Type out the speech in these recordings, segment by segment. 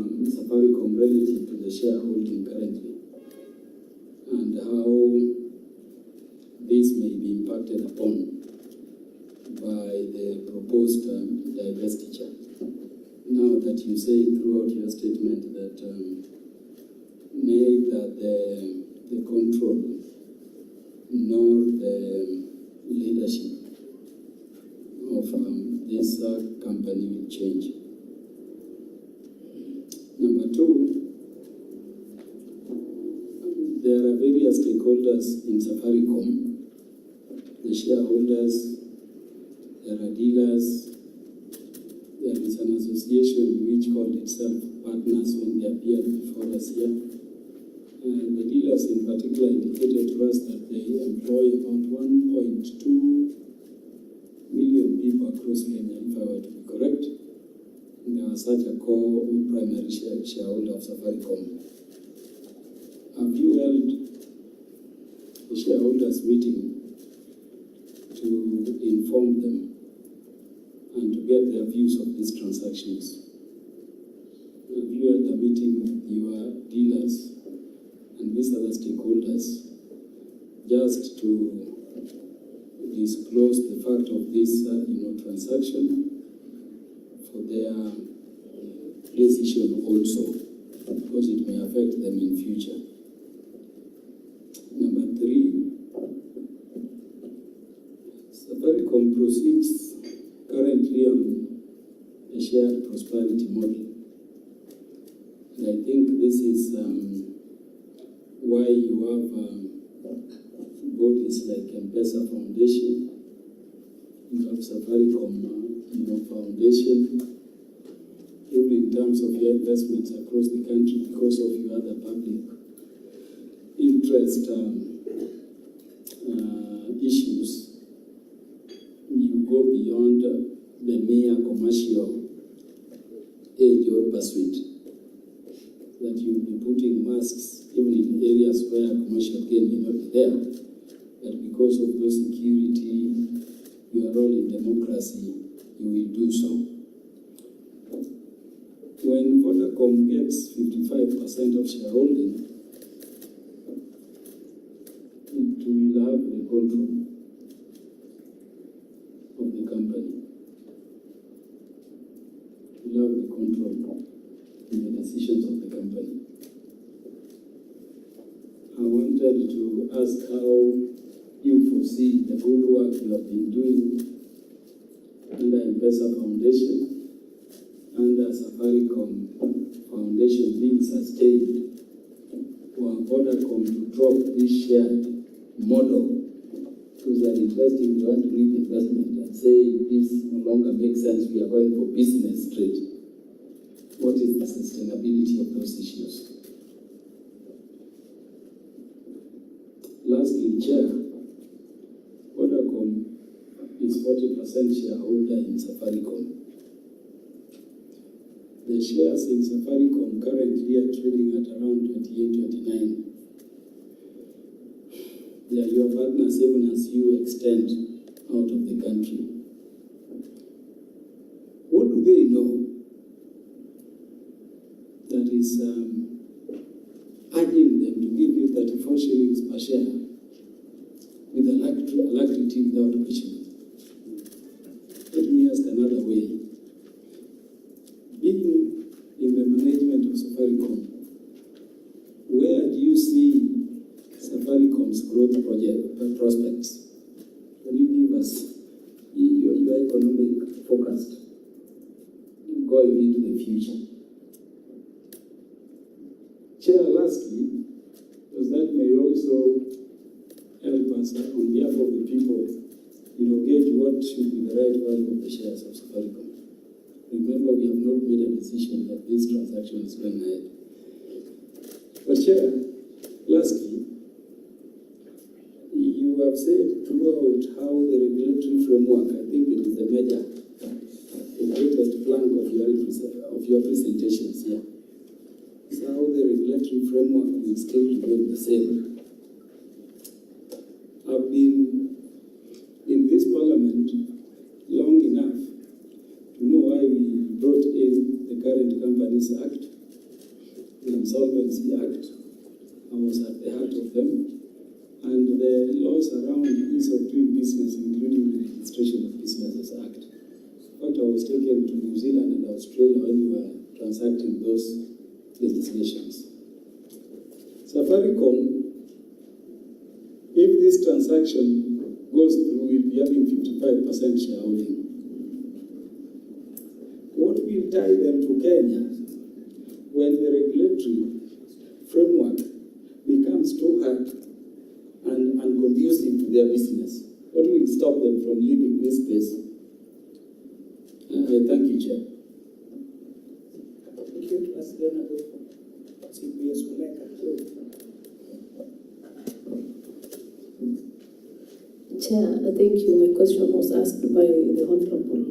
Safaricom relative to the shareholding currently, and how this may be impacted upon by the proposed divestiture. Now that you say throughout your statement that neither the control nor the leadership of this company will change. Number two, there are various stakeholders in Safaricom, the shareholders, there are dealers, there is an association which called itself Partners when they appeared before us here. The dealers in particular indicated to us that they employ about 1.2 million people across Kenya, if I were to be correct. And they were such a core primary shareholder of Safaricom. Have you held a shareholders meeting to inform them and to get their views of these transactions? Have you held a meeting with your dealers and these other stakeholders just to disclose the fact of this transaction for their decision also, because it may affect them in future? Number three, Safaricom proceeds currently on a shared prosperity model. And I think this is why you have bodies like M-Pesa Foundation, you have Safaricom Foundation, even in terms of your investments across the country because of your other public interest issues. You go beyond the mere commercial aid or pursuit, that you'll be putting masks even in areas where commercial gain may not be there, but because of those security, your role in democracy, you will do so. When Vodacom gets 55% of shareholding, it will have the control of the company. It will have the control in the decisions of the company. I wanted to ask how you foresee the good work you have been doing under M-Pesa Foundation, under Safaricom Foundation being sustained, for Vodacom to drop this shared model, because they are investing, they want to leave investment and say this no longer makes sense, we are going for business straight. What is the sustainability of those issues? Lastly, Chair, Vodacom is 40% shareholder in Safaricom. The shares in Safaricom currently are trading at around 28-29. They are your partners even as you extend out of the country. What do they know that is urging them to give you 34 shillings per share with alacrity without question? Let me ask another way. Being in the management of Safaricom, where do you see Safaricom's growth prospects? Can you give us your economic forecast going into the future? Chair, lastly, because that may also help us on behalf of the people, gauge what should be the right value of the shares of Safaricom. Remember, we have not made a decision that this transaction is going ahead. But Chair, lastly, you have said throughout how the regulatory framework, I think it is the greatest plank of your presentations here. So how the regulatory framework will still remain the same. I've been in this parliament long enough to know why we brought in the Current Companies Act the Insolvency Act. I was at the heart of them. And the laws around ease of doing business, including the Registration of Businesses Act. In fact, I was taken to New Zealand and Australia when we were transacting those legislations. Safaricom, if this transaction goes through, will be having 55% shareholding. What will tie them to Kenya when the regulatory framework becomes too hard and conducive to their business? What will stop them from leaving this space? I thank you, Chair. Thank you, President CPS Kuleka. Chair, thank you. My question was asked by the Honorable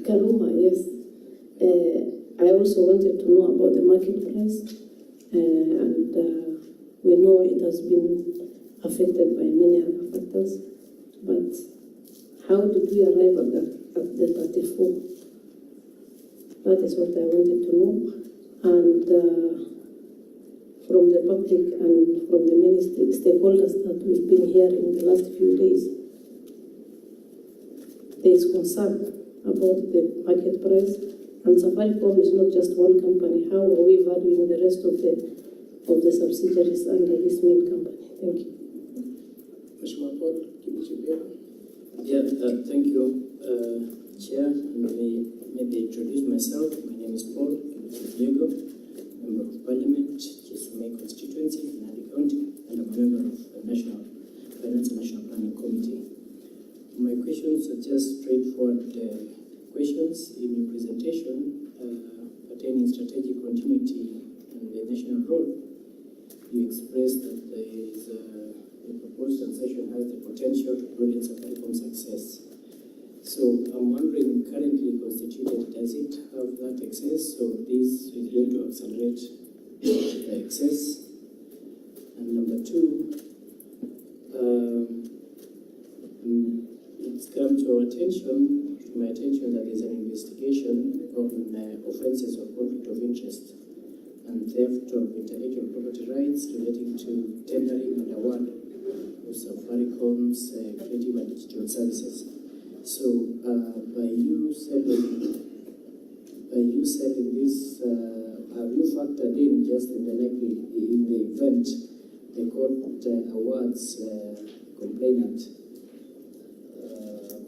Karuma, yes. I also wanted to know about the market price, and we know it has been affected by many other factors, but how did we arrive at the 34? That is what I wanted to know. And from the public and from the many stakeholders that we've been hearing the last few days, there is concern about the market price. And Safaricom is not just one company. How are we valuing the rest of the subsidiaries under this main company? Thank you. Yeah, thank you, Chair. Maybe introduce myself. My name is Paul Ndegwa, Member of Parliament, Kisumu constituency in Nandi County, and I'm a member of the National Finance and National Planning Committee. My questions are just straightforward questions in your presentation pertaining strategic continuity and the national role. You expressed that the proposed transaction has the potential to broaden Safaricom's success. So I'm wondering, currently constituted, does it have that access? So this is going to accelerate the access. And number two, it's come to my attention that there's an investigation on offences of conflict of interest and theft of intellectual property rights relating to tendering and award of Safaricom's creative and digital services. So, by you selling this, have you factored in just in the event the court awards complainant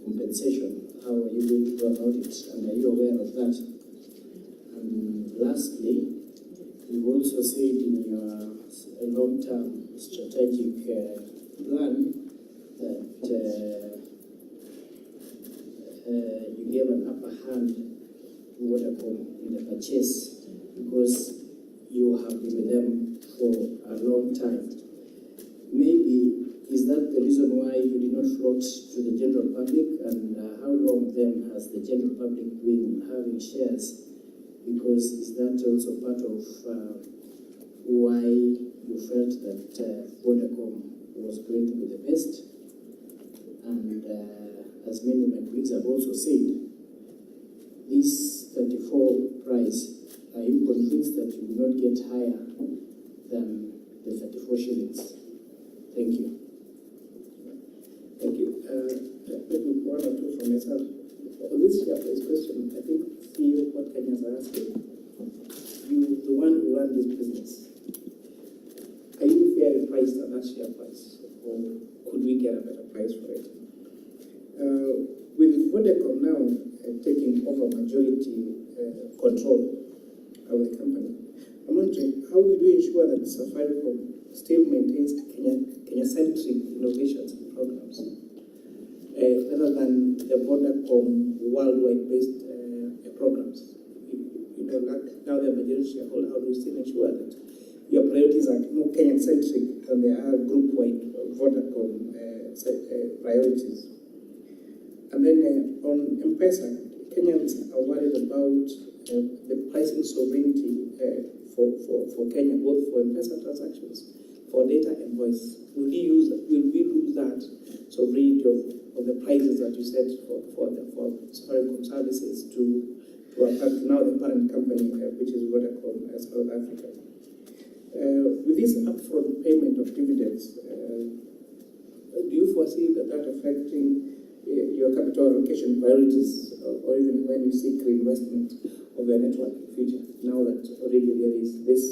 compensation? How are you going to go about it, and are you aware of that? And lastly, you've also said in your long-term strategic plan that you gave an upper hand to Vodacom in the purchase because you have been with them for a long time. Maybe is that the reason why you did not float to the general public, and how long then has the general public been having shares? Because is that also part of why you felt that Vodacom was going to be the best? And as many of my colleagues have also said, this 34 price, are you convinced that you will not get higher than the 34 shillings? Thank you. Thank you. Maybe one or two from myself. On this share price question, I think CEO what Kenyans are asking, you, the one who run this business, are you fairly priced at that share price, or could we get a better price for it? With Vodacom now taking over majority control of the company, I'm wondering how will we ensure that Safaricom still maintains Kenya-centric innovations and programs, rather than the Vodacom worldwide-based programs? You know, now the majority shareholder, how do we still ensure that your priorities are more Kenyan-centric than they are group-wide Vodacom priorities? And then on M-Pesa, Kenyans are worried about the pricing sovereignty for Kenya, both for M-Pesa transactions, for data and voice. Will we lose that sovereignty of the prices that you set for Safaricom services to to now the parent company, which is Vodacom South Africa. With this upfront payment of dividends, do you foresee that affecting your capital allocation priorities, or even when you seek reinvestment of your network in future, now that already there is this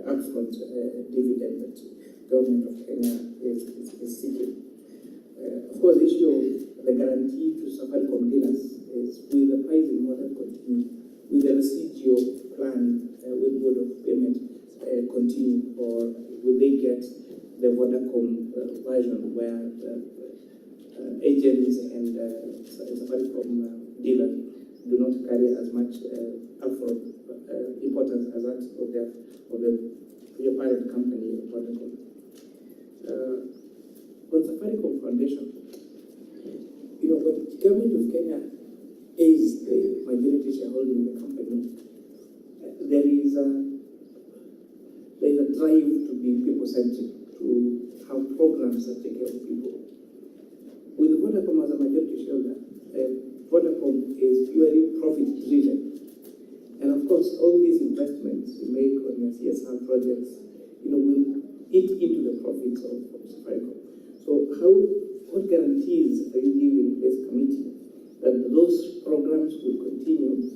upfront dividend that government of Kenya is seeking? Of course, the issue of the guarantee to Safaricom dealers is, will the pricing model continue? Will the residual plan with mode of payment continue, or will they get the Vodacom version where agents and Safaricom dealers do not carry as much upfront importance as that of your parent company, Vodacom? On Safaricom Foundation, when the government of Kenya is the majority shareholder in the company, there is a drive to be people-centric, to have programs that take care of people. With Vodacom as a majority shareholder, Vodacom is purely profit-driven. And of course, all these investments you make on your CSR projects, will eat into the profits of Safaricom. So what guarantees are you giving this committee that those programs will continue,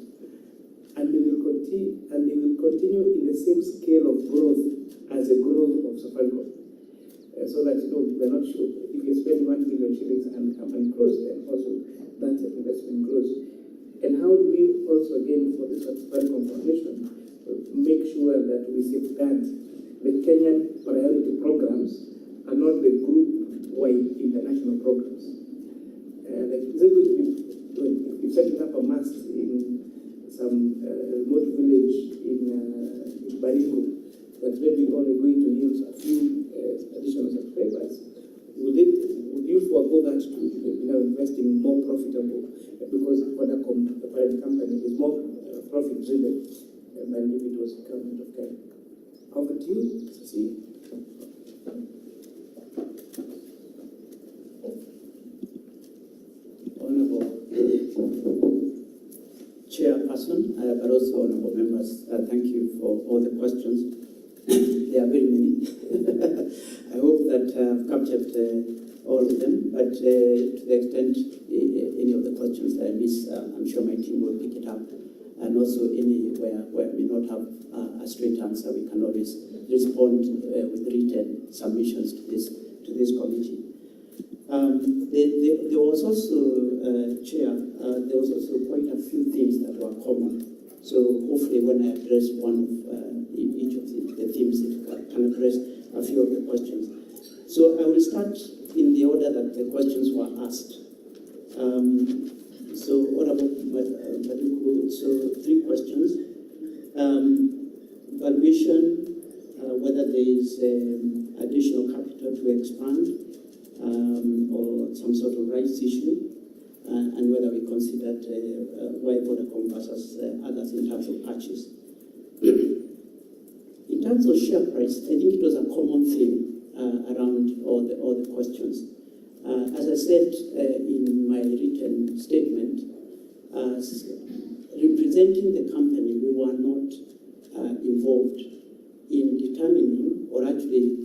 and they will continue in the same scale of growth as the growth of Safaricom? So that we're not sure if you spend 1 billion shillings and the company grows, then also that investment grows. And how do we also, again, for this Safaricom Foundation, make sure that we safeguard the Kenyan priority programs and not the group-wide international programs? Like, is it going to be, if you're setting up a mast in some remote village in Baringo, that maybe only going to use a few additional subscribers, would you forego that to investing more profitable, because Vodacom, the parent company, is more profit-driven than if it was government of Kenya? Over to you, see. Honorable Chairperson, but also honorable members, thank you for all the questions. There are very many. I hope that I've captured all of them, but to the extent any of the questions that I miss, I'm sure my team will pick it up. And also anywhere where we may not have a straight answer, we can always respond with written submissions to this committee. There was also, Chair, there was also quite a few things that were common. So hopefully when I address one of each of the themes, it can address a few of the questions. So I will start in the order that the questions were asked. So Honorable Maduku, so 3 questions. Valuation, whether there is additional capital to expand, or some sort of rights issue, and whether we considered why Vodacom versus others in terms of purchase. In terms of share price, I think it was a common theme around all the questions. As I said in my written statement, representing the company, we were not involved in determining or actually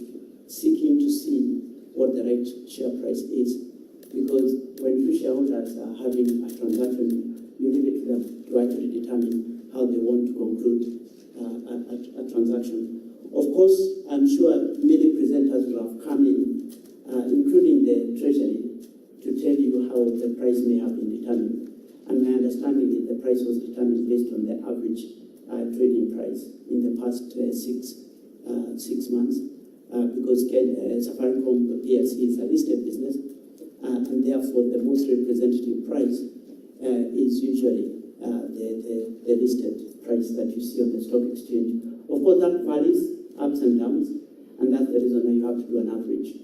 seeking to see what the right share price is. Because when two shareholders are having a transaction, you leave it to them to actually determine how they want to conclude a transaction. Of course, I'm sure many presenters will have come in, including the Treasury, to tell you how the price may have been determined. And my understanding is the price was determined based on the average trading price in the past 6 months, because Safaricom PLC is a listed business, and therefore the most representative price is usually the listed price that you see on the stock exchange. Of course, that varies, ups and downs, and that's the reason why you have to do an average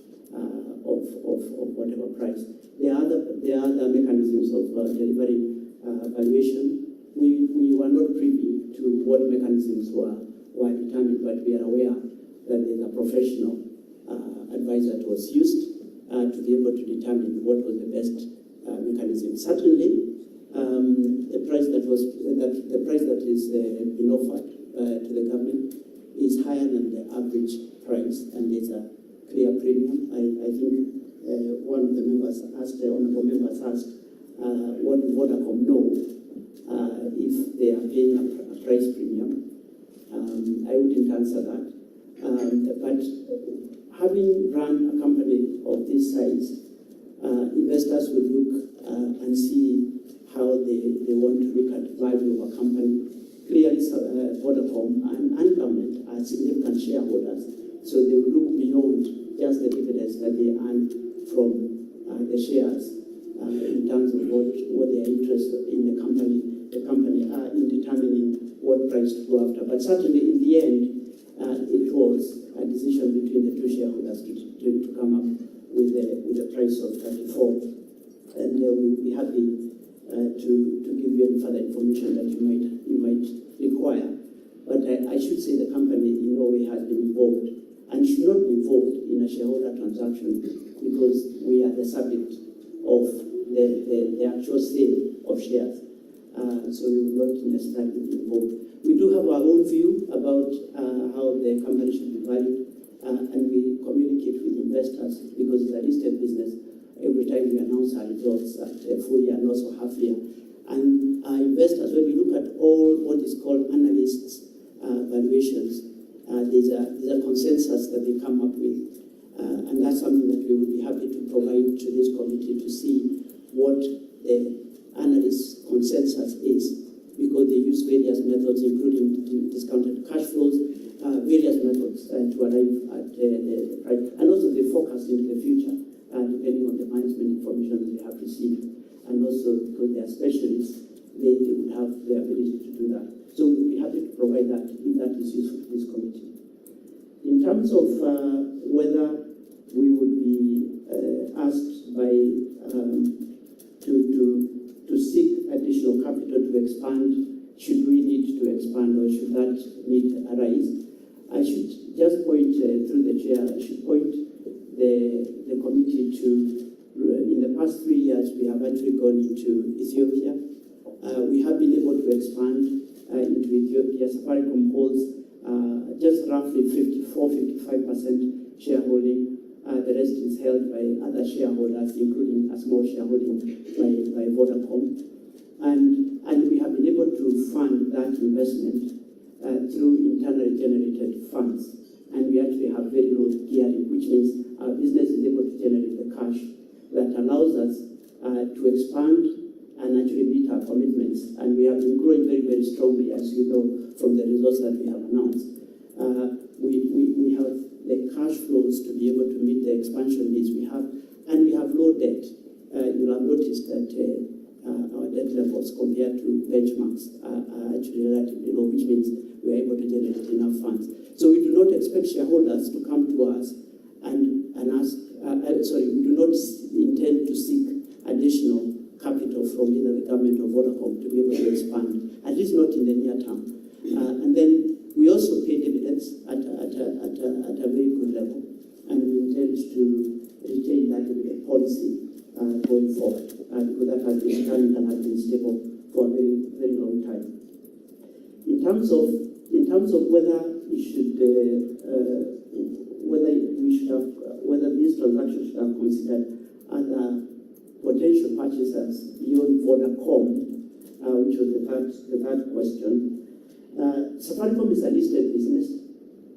of whatever price. There are other mechanisms of delivering valuation. We were not privy to what mechanisms were determined, but we are aware that there's a professional advisor that was used to be able to determine what was the best mechanism. Certainly, the price that that the price that is been offered to the government is higher than the average price, and there's a clear premium. I think one of the members asked, the honourable members asked, what do Vodacom know if they are paying a price premium? I wouldn't answer that. But having run a company of this size, investors will look and see how they want to look at value of a company. Clearly, Vodacom and government are significant shareholders, so they will look beyond just the dividends that they earn from the shares in terms of what they are interested in the company in determining what price to go after. But certainly, in the end, it was a decision between the two shareholders to come up with a price of 34, and we'll be happy to give you any further information that you might require. But I should say the company in no way has been involved and should not be involved in a shareholder transaction, because we are the subject of the actual sale of shares. So we will not necessarily be involved. We do have our own view about how the company should be valued, and we communicate with investors because it's a listed business. Every time we announce our results at a full year and also half year. And our investors, when we look at all what is called analysts' valuations, there's a consensus that they come up with. And that's something that we will be happy to provide to this committee to see what the analysts' consensus is, because they use various methods, including discounted cash flows, various methods to arrive at the price. And also they forecast into the future, depending on the management information that they have received. And also because they are specialists, they would have the ability to do that. So we'll be happy to provide that if that is useful to this committee. In terms of whether we would be asked to seek additional capital to expand, should we need to expand or should that need arise? I should just point through the chair, I should point the committee to, in the past 3 years, we have actually gone into Ethiopia. We have been able to expand into Ethiopia. Safaricom holds just roughly 54-55% shareholding. The rest is held by other shareholders, including a small shareholding by Vodacom. And we have been able to fund that investment through internally generated funds. And we actually have very low gearing, which means our business is able to generate the cash that allows us to expand and actually meet our commitments. And we have been growing very, very strongly, as you know, from the results that we have announced. We have the cash flows to be able to meet the expansion needs we have, and we have low debt. You'll have noticed that our debt levels compared to benchmarks are actually relatively low, which means we are able to generate enough funds. So we do not expect shareholders to come to us and ask, we do not intend to seek additional capital from either the government or Vodacom to be able to expand, at least not in the near term. And then we also pay dividends at a very good level, and we intend to retain that dividend policy going forward, because that has been standing and has been stable for a very, very long time. In terms of whether we should, whether these transactions should have considered other potential purchasers beyond Vodacom, which was the third question. Safaricom is a listed business,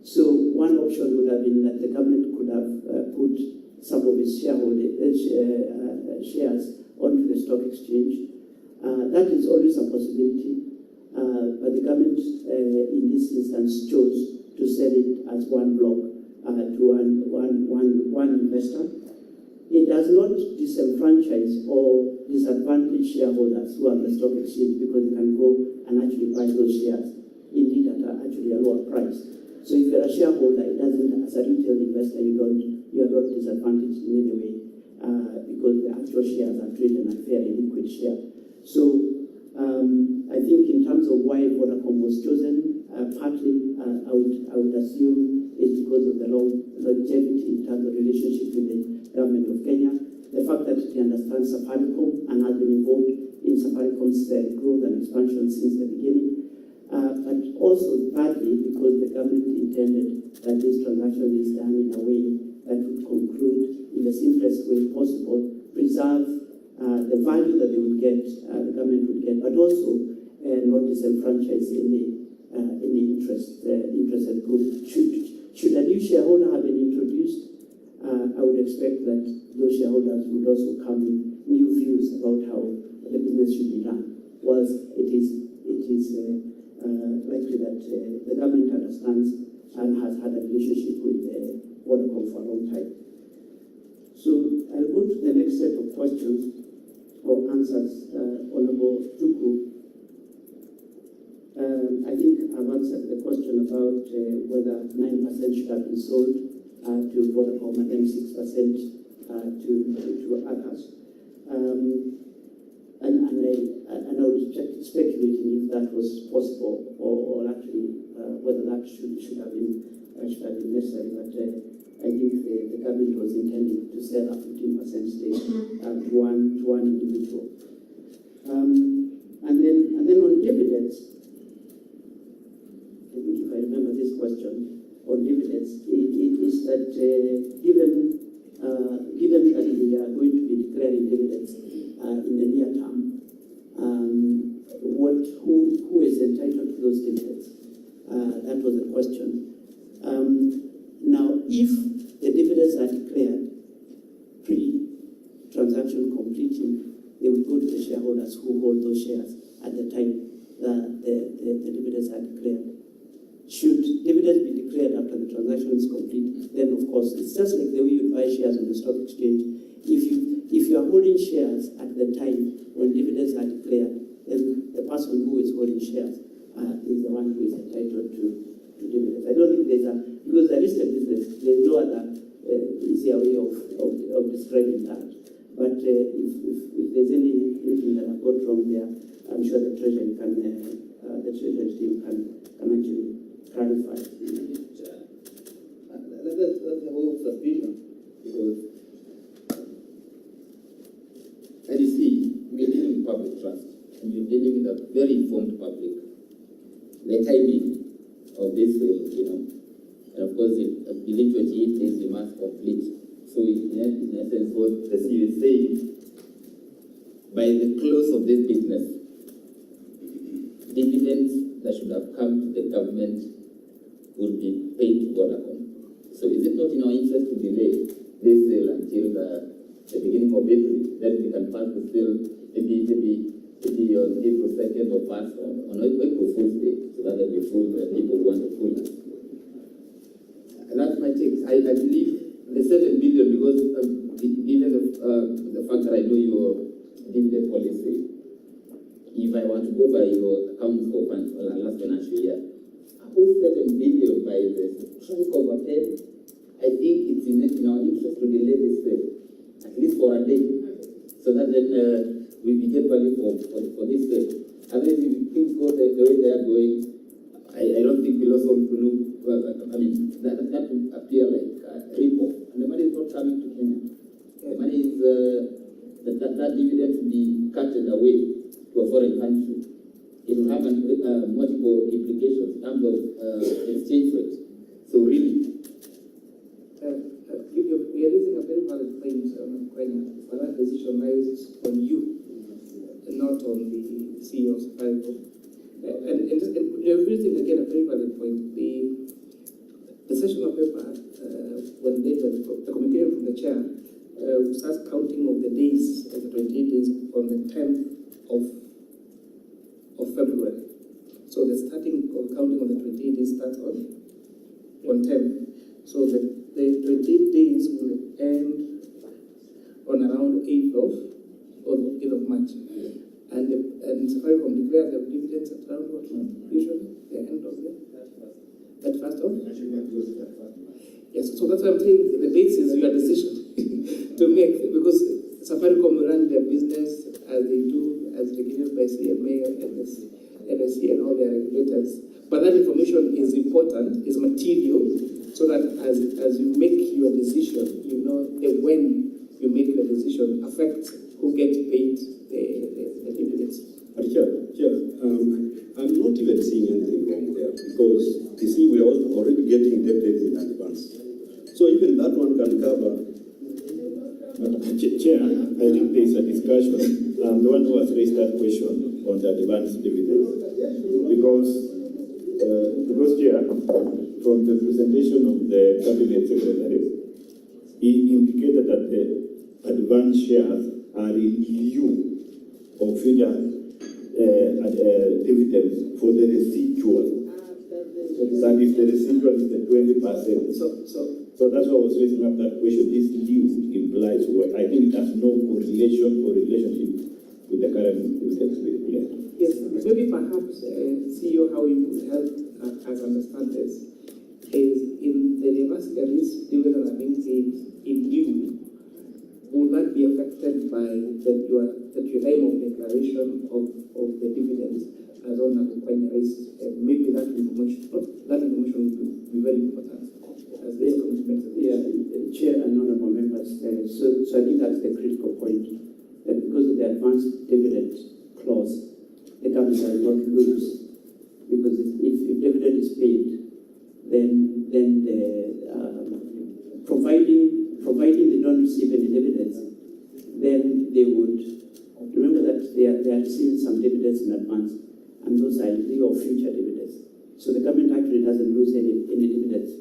so one option would have been that the government could have put some of its shares onto the stock exchange. That is always a possibility, but the government in this instance chose to sell it as one block to one investor. It does not disenfranchise or disadvantage shareholders who are on the stock exchange, because they can go and actually buy those shares, indeed at actually a lower price. So if you're a shareholder, it doesn't, as a retail investor, you're not disadvantaged in any way, because the actual shares are traded in a fairly liquid share. So I think in terms of why Vodacom was chosen, partly I would assume is because of the long longevity in terms of relationship with the government of Kenya, the fact that it understands Safaricom and has been involved in Safaricom's growth and expansion since the beginning. also partly because the government intended that this transaction is done in a way that would conclude in the simplest way possible, preserve the value that they would get, the government would get, but also not disenfranchise any interested group. Should a new shareholder have been introduced, I would expect that those shareholders would also come with new views about how the business should be done. Whilst it is likely that the government understands and has had a relationship with Vodacom for a long time. So I'll go to the next set of questions or answers. Honorable Tuku, I think I've answered the question about whether 9% should have been sold to Vodacom and then 6% to others. And I was speculating if that was possible or actually whether that should have been necessary. But I think the government was intending to sell a 15% stake to one individual. And then on dividends, I think if I remember this question on dividends, it is that given that we are going to be declaring dividends in the near term, who is entitled to those dividends? That was the question. Now, if the dividends are declared pre-transaction completing, they would go to the shareholders who hold those shares at the time that the dividends are declared. Should dividends be declared after the transaction is complete, then of course it's just like the way you buy shares on the stock exchange. If you are holding shares at the time when dividends are declared, then the person who is holding shares is the one who is entitled to dividends. I don't think because there is a business, there's no other easier way of describing that. But if there's anything that I've got wrong there, I'm sure the Treasury team can actually clarify. That's the whole suspicion, because as you see, we're dealing with public trust, and we're dealing with a very informed public. The timing of this, and of course, within 28 days, we must complete. So, in essence, what the CEO is saying, by the close of this business, dividends that should have come to the government will be paid to Vodacom. So is it not in our interest to delay this sale until the beginning of April? Then we can pass the sale maybe on April 2nd or 1st on April Fool's Day, so that we fool the people who want to fool us. And that's my take. I believe the 7 billion, because given the fact that I know your dividend policy, if I want to go by your accounts for last financial year, a whole 7 billion by the strike of a pen, I think it's in our interest to delay this sale, at least for a day, so that then we get value for this sale. Otherwise, if things go the way they are going, I don't think we'll also look, that would appear like a rip-off. And the money is not coming to Kenya. The money is, that dividend to be cutted away to a foreign country. It will have multiple implications in terms of exchange rate. So really, we are raising a very valid point on Kenya, but that decision lies on you, and not on the CEO of Safaricom. And you're raising again a very valid point. The session of paper, when the communication from the chair, starts counting of the days, of the 28 days, on the 10th of February. So the starting of counting of the 28 days starts on 10th. So the 28 days will end on around 8th of March. And Safaricom declares their dividends at around what usually the end of the 31st of? Yes, so that's why I'm saying the dates is your decision to make, because Safaricom run their business as they do, as regulated by CMA, NSC, and all their regulators. But that information is important, is material, so that as you make your decision, you know the when you make the decision affects who gets paid the the dividends. I'm not even seeing anything wrong there because you see we are already getting dividends in advance. So even that one can cover. Chair, I think there is a discussion. The one who has raised that question on the advance dividends, because Chair, from the presentation of the Cabinet Secretary, he indicated that the advance shares are in lieu of future dividends for the residual. That if the residual is the 20%. So that's why I was raising up that question. This lieu implies what? I think it has no correlation or relationship with the current dividends we declare. Yes, maybe perhaps, CEO, how you could help us understand this is in the universities dividends are being paid in lieu. Will that be affected by your time of declaration of the dividends as on the raised? Maybe that information will be very important as this commitment. Yeah, Chair and honourable members. So I think that's the critical point. That because of the advanced dividend clause, the government does not lose. Because if dividend is paid, then the providing they don't receive any dividends, then they would remember that they are receiving some dividends in advance, and those are in lieu of future dividends. So the government actually doesn't lose any dividends.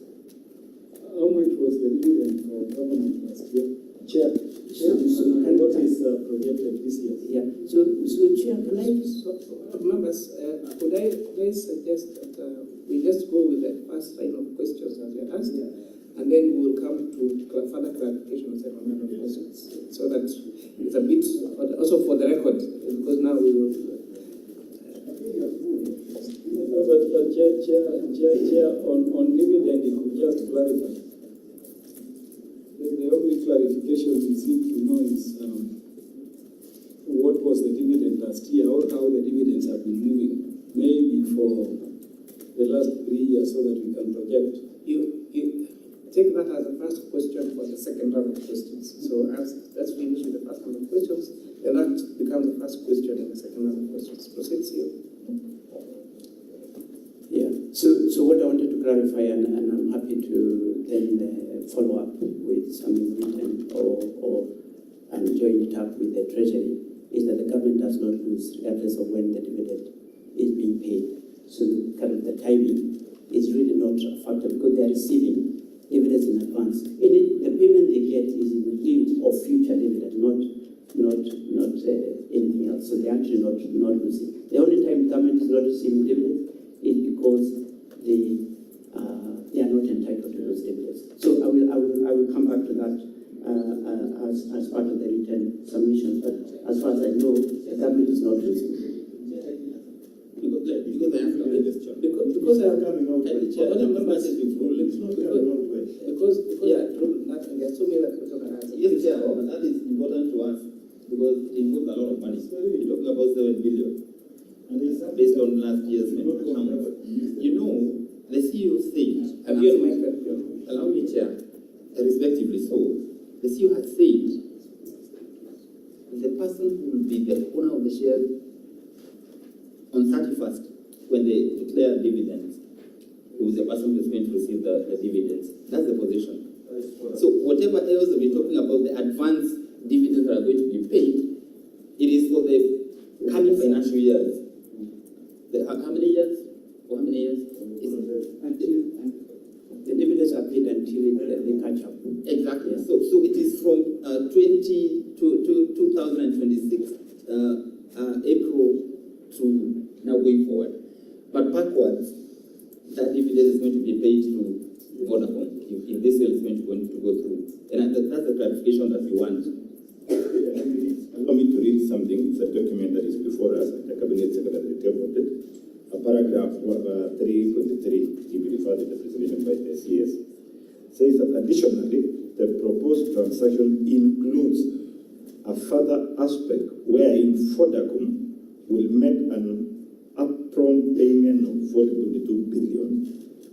How much was the dividend for government last year? Chair, And what is projected this year? yeah. So Chair, can I? Members, could I suggest that we just go with the first line of questions as you asked, and then we will come to further clarification of the second line of questions, so that it's a bit also for the record, because now we will. But Chair, on dividend, you could just clarify. The only clarification we seek to know is what was the dividend last year, or how the dividends have been moving, maybe for the last 3 years, so that we can project. You take that as the first question for the second round of questions. So as we finish with the first round of questions, then that becomes the first question in the second round of questions. Proceed, CEO. Yeah. So what I wanted to clarify, and I'm happy to then follow up with some written and join it up with the Treasury, is that the government does not lose regardless of when the dividend is being paid. So the timing is really not a factor because they are receiving dividends in advance. The payment they get is in lieu of future dividend, not anything else. So they're actually not losing. The only time the government is not receiving dividends is because they are not entitled to those dividends. So I will come back to that as part of the written submission. But as far as I know, the government is not losing. Because I am coming out with other members is rule. It's not coming out with because nothing. There's so many that questions are answered. Yes, Chair, that is important to us because it involves a lot of money. We're talking about 7 billion. And it's based on last year's numbers. You know, the CEO said, allow me, Chair, respectively so, the CEO has said the person who will be the owner of the shares on 31st, when they declare dividends, who is the person who is going to receive the dividends. That's the position. So whatever else we're talking about, the advance dividends that are going to be paid, it is for the coming financial years. How many years? For how many years? The dividends are paid until they catch up. Exactly. So it is from 2026 April to now going forward. But backwards, that dividend is going to be paid to Vodacom if this sale is going to go through. And that's the clarification that we want. Allow me to read something. It's a document that is before us. The Cabinet Secretary tabled it. Paragraph 3.3, you will refer to the presentation by the CS, says that additionally, the proposed transaction includes a further aspect wherein Vodacom will make an upfront payment of 40.2 billion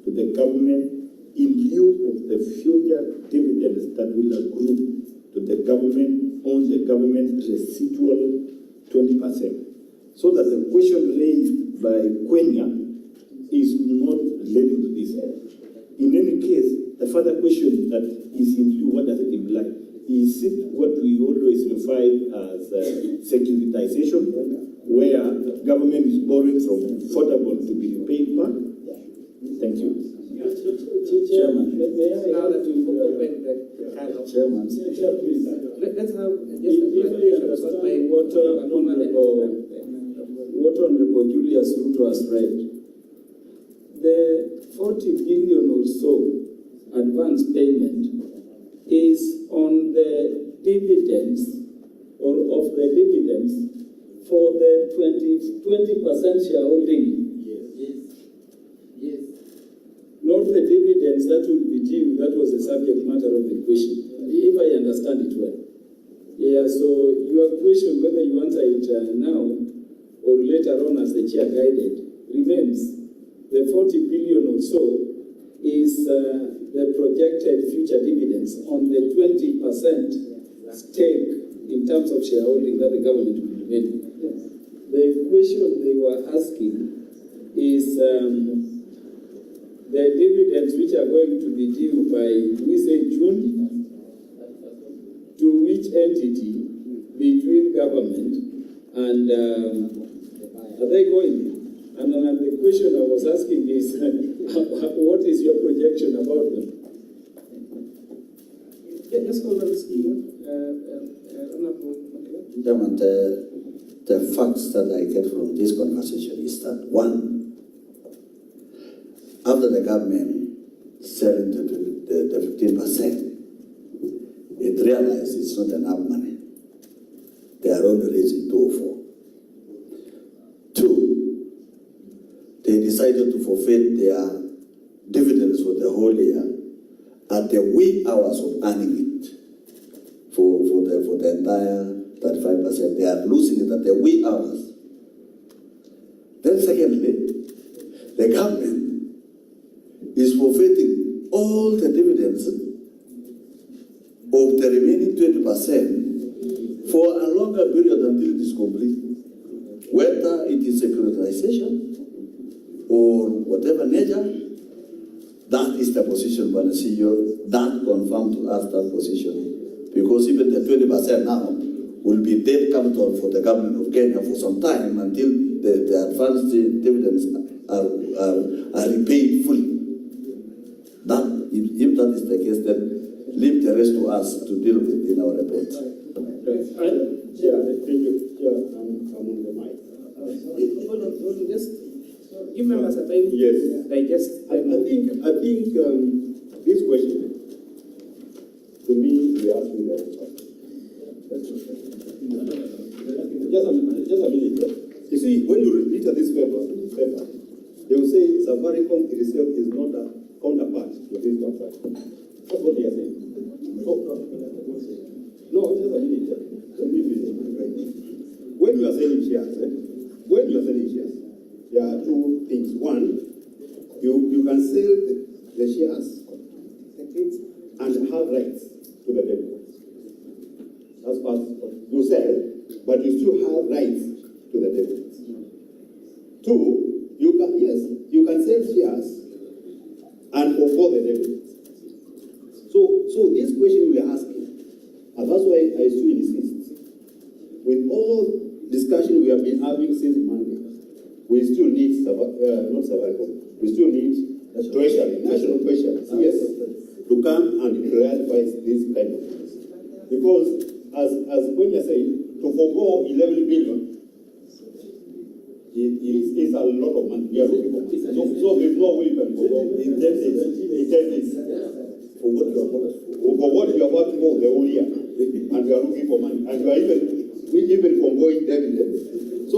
to the government in lieu of the future dividends that will accrue to the government on the government's residual 20%. So that the question raised by Quenya is not related to this. In any case, the further question that is included, what does it imply? Is it what we always refer as securitization, where government is borrowing from affordable to be repaid back? Thank you. Chairman. Now that we've opened the kind of Chairman. let's have just a If I understand what Honorable Julius Ruto has read, the 40 billion or so advance payment is on the dividends or of the dividends for the 20% shareholding. Yes. Not the dividends that will be due. That was the subject matter of the question, if I understand it well. Yeah, so your question, whether you answer it now or later on as the chair guided, remains. The 40 billion or so is the projected future dividends on the 20% stake in terms of shareholding that the government will be making. The question they were asking is the dividends which are going to be due by, we say June, to which entity between government and are they going? And the question I was asking is, what is your projection about them? Let's hold on this Chairman, the facts that I get from this conversation is that, one, after the government selling the 15%, it realized it's not enough money. They are only raising 204. Two, they decided to forfeit their dividends for the whole year at the wee hours of earning it for the entire 35%. They are losing it at the wee hours. Then secondly, the government is forfeiting all the dividends of the remaining 20% for a longer period until it is complete. Whether it is securitization or whatever nature, that is the position, Madam CEO. That confirmed to us that position. Because even the 20% now will be dead capital for the government of Kenya for some time until the advanced dividends are repaid fully. That, if that is the case, then leave the rest to us to deal with in our report. Yeah, thank you. Yeah, I'm on the mic. hold on, just give members a time. Yes. Digest. I think this question, to me, we ask me the just a minute. You see, when you read this paper, they will say Safaricom itself is not a counterpart to this transaction. That's what they are saying. No, just a minute. Let me finish. When you are selling shares, there are two things. One, you can sell the shares and have rights to the dividends. That's part of you sell, but you still have rights to the dividends. Two, you can sell shares and forgo the dividends. So this question we are asking, and that's why I still insist. With all discussion we have been having since Monday, we still need not Safaricom. We still need Treasury, National Treasury, yes, to come and clarify this kind of things. Because as Quenya said, to forgo 11 billion is a lot of money. We are looking for money. So there's no way you can forgo in 10 days. For what you are about to go the whole year, and you are looking for money, and you are even forgoing dividends. So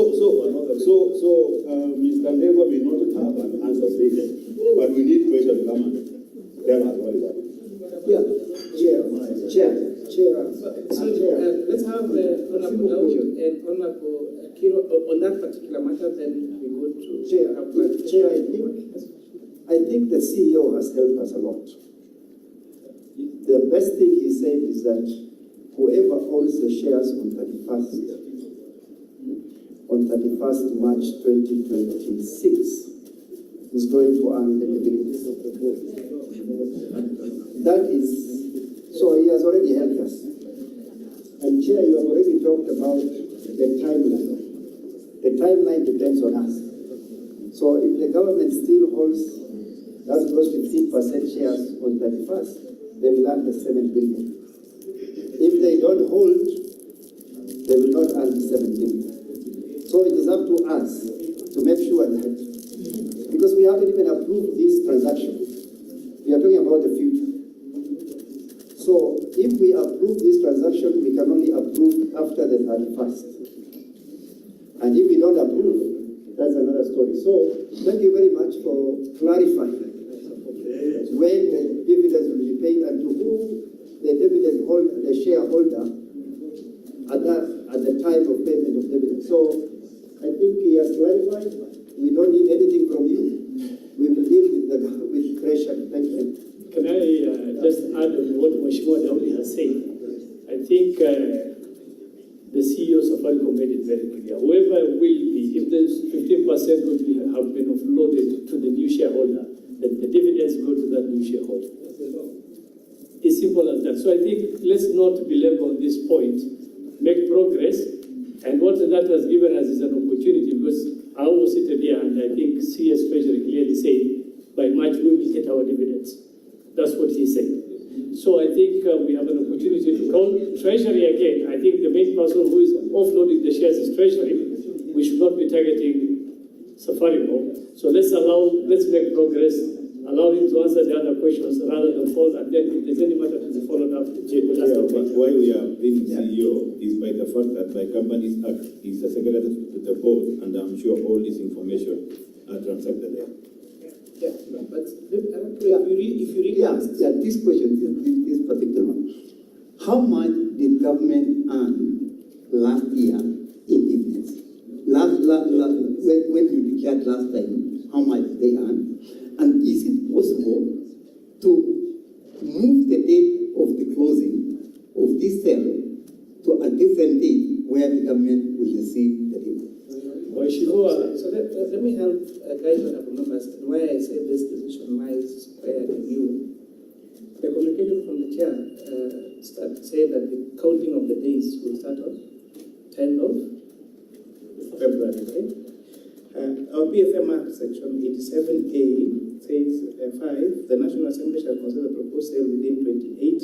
Mr. Ndegwa may not have an answer to this, but we need Treasury to come and tell us what is happening. Yeah, Chair. Let's have Honorable Daud and Honorable Kiro on that particular matter. Then we go to Chair. I think the CEO has helped us a lot. The best thing he said is that whoever owns the shares on 31st on 31st March 2026 is going to earn the dividends. That is, so he has already helped us. And Chair, you have already talked about the timeline. The timeline depends on us. So if the government still holds that those 15% shares on 31st, they will earn the 7 billion. If they don't hold, they will not earn the 7 billion. So it is up to us to make sure that, because we haven't even approved this transaction, we are talking about the future. So if we approve this transaction, we can only approve after the 31st. And if we don't approve, that's another story. So thank you very much for clarifying when the dividends will be paid and to who the dividend holder, the shareholder, at the time of payment of dividends. So I think he has clarified. We don't need anything from you. We will deal with pressure. Thank you. Can I just add on what Mheshimiwa Daudi has said? I think the CEO of Safaricom made it very clear. Whoever will be, if there's 15% have been offloaded to the new shareholder, then the dividends go to that new shareholder. It's simple as that. So I think let's not belabor on this point, make progress, and what that has given us is an opportunity, because I was sitting here and I think CS Treasury clearly said, by March we will get our dividends. That's what he said. So I think we have an opportunity to call Treasury again. I think the main person who is offloading the shares is Treasury. We should not be targeting Safaricom. So let's make progress, allow him to answer the other questions rather than fall, and then if there's any matter to be followed up, why we are being CEO is by the fact that by Companies Act is a secretary to the board, and I'm sure all this information are transacted there. Yeah, but if you read this question, this particular one. How much did government earn last year in dividends? When you declared last time, how much they earned? And is it possible to move the date of the closing of this sale to a different date where the government will receive the dividend? So let me help guide honorable members why I said this decision lies square in you. The communication from the chair said that the counting of the days will start on 10th of February, right? Our PFM Act section 87A says 5, the National Assembly shall consider the proposed sale within 28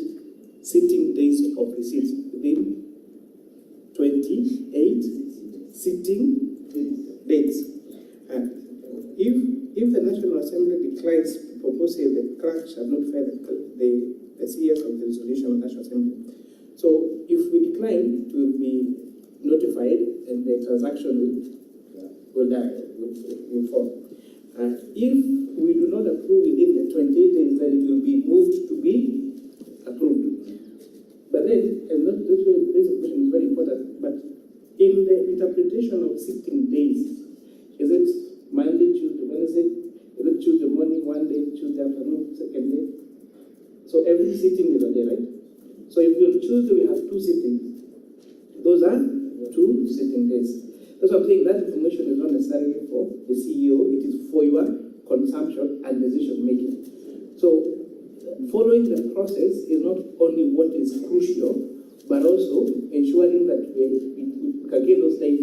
sitting days of receipt. Within 28 sitting dates. If the National Assembly declines proposal, the clerk shall notify the CS of the resolution of the National Assembly. So if we decline, it will be notified and the transaction will fall. If we do not approve within the 28 days, then it will be moved to be approved. But then, and this question is very important, but in the interpretation of sitting days, is it Monday, Tuesday, Wednesday? Is it Tuesday morning, one day, Tuesday afternoon, second day? So every sitting is a day, right? So if on Tuesday we have 2 sittings, those are 2 sitting days. That's what I'm saying. That information is not necessarily for the CEO, it is for your consumption and decision making. So following the process is not only what is crucial, but also ensuring that we can get those days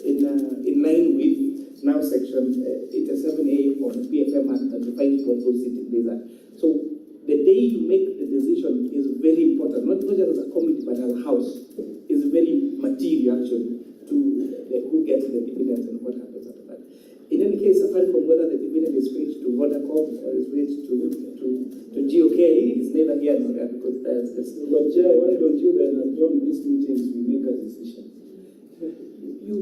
in line with now section 87A of the PFM Act that defines what those sitting days are. So the day you make the decision is very important, not just as a committee, but as a house. Is very material actually to who gets the dividends and what happens after that. In any case, apart from whether the dividend is paid to Vodacom or is paid to GOK, is neither here nor there because there's this. But Chair, why don't you then adjourn these meetings, we make a decision?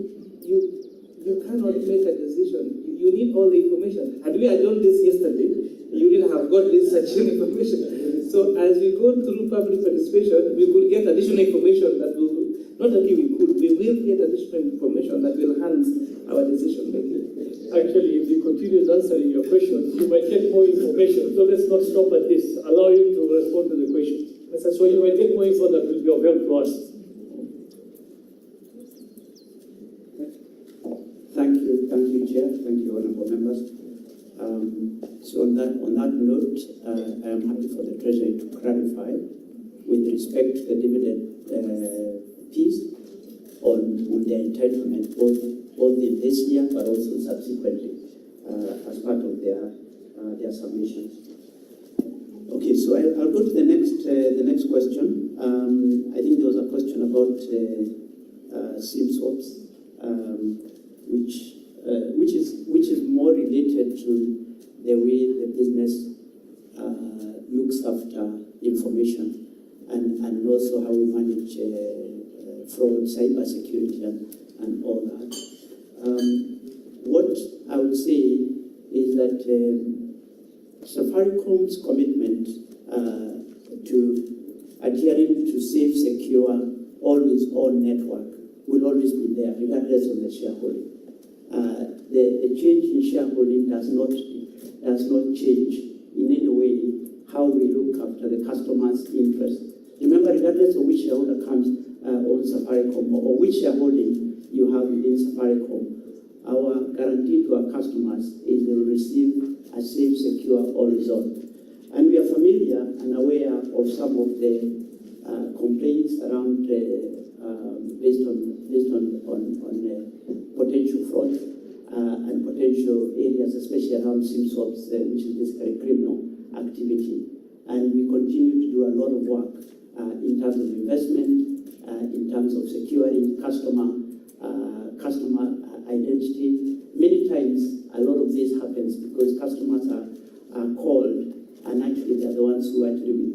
You cannot make a decision. You need all the information. Had we adjourned this yesterday, you didn't have got this such information. So as we go through public participation, we could get additional information that will, not only we will get additional information that will enhance our decision making. Actually, if he continues answering your questions, you might get more information. So let's not stop at this. Allow him to respond to the question. So you might get more info that will be of help to us. Thank you, Chair. Thank you, honourable members. So on that note, I am happy for the Treasury to clarify with respect to the dividend piece on their entitlement, both in this year but also subsequently as part of their submissions. Okay, so I'll go to the next question. I think there was a question about SIM swaps, which is more related to the way the business looks after information and also how we manage fraud, cyber security, and all that. What I would say is that Safaricom's commitment to adhering to safe, secure, always on network will always be there, regardless of the shareholding. The change in shareholding does not change in any way how we look after the customer's interest. Remember, regardless of which shareholder comes on Safaricom or which shareholding you have within Safaricom, our guarantee to our customers is they will receive a safe, secure, always on. And we are familiar and aware of some of the complaints around based on potential fraud and potential areas, especially around SIM swaps, which is basically criminal activity. And we continue to do a lot of work in terms of investment, in terms of securing customer identity. Many times, a lot of this happens because customers are called, and actually they're the ones who actually